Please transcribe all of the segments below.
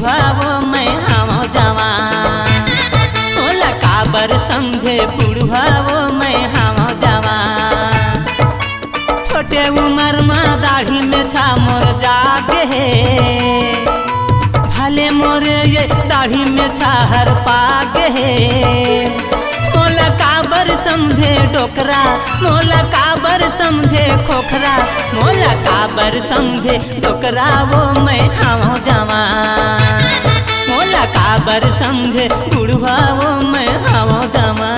बूढ़ा वो मैं हम जवान। मोला काबर समझे बूढ़ा वो मैं हम जवान। छोटे उम्र में दाढ़ी में छा मोर जागे है, भले मोरे ये दाढ़ी में छा हर पागे है। मोला काबर समझे डोकरा, मोला काबर समझे खोखरा, मोला काबर समझे डोकरा वो मैं हम जवान। मोला काबर समझे बूढ़ा वो मैं हम जवान।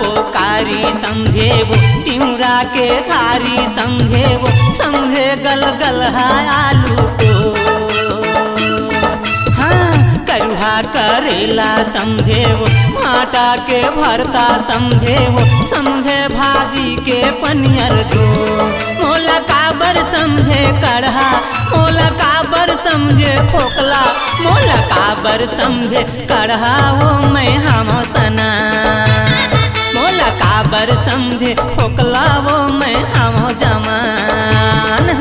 पोकारी समझे वो तिउरा के खारी समझे वो, समझे गल गल है आलू को। हाँ करुहा करेला समझे वो, आटा के भरता समझे वो, समझे भाजी के पनियर जो। मोला काबर समझे कढ़ा, मोला काबर समझे खोखला, मोला काबर समझे कढ़ा वो मैं हम सना। मोला काबर समझे खोखला वो मैं हम जवान।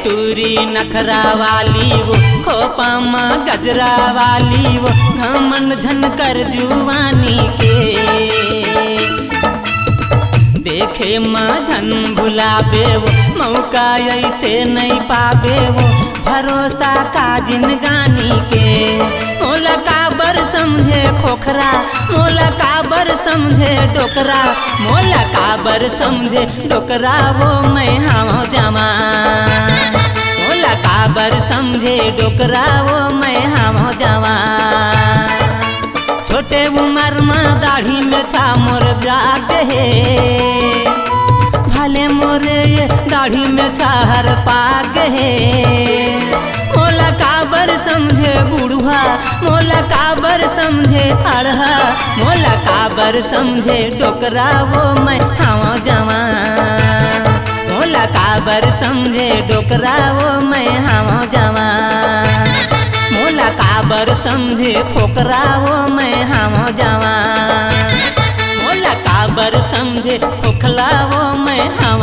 टूरी नखरा वाली वो, खोपा माँ गजरा वाली वो, घमन झनकर जुवानी के। देखे माँ झन भुलाबे वो, मौका ऐसे नहीं पाबे वो, भरोसा का जिनगानी के। मोला काबर समझे खोखरा, मोला काबर समझे डोकरा, मोला काबर समझे डोकरा वो मैं हम जवान। मोला काबर समझे डोकरा वो मैं हम जवान। छोटे उम्र में दाढ़ी में छा मोर जागे है, भले मोरे ये दाढ़ी में छा हर पागे है। मोला काबर समझे बूढ़ा, मोला काबर समझे अड़हा, मोला काबर समझे डोकरा वो मैं हम जवान। मोला काबर समझे डोकरा वो मैं हम जवान। मोला काबर समझे खोखरा वो मैं हम जवान। मोला काबर समझे खोखला वो मैं हम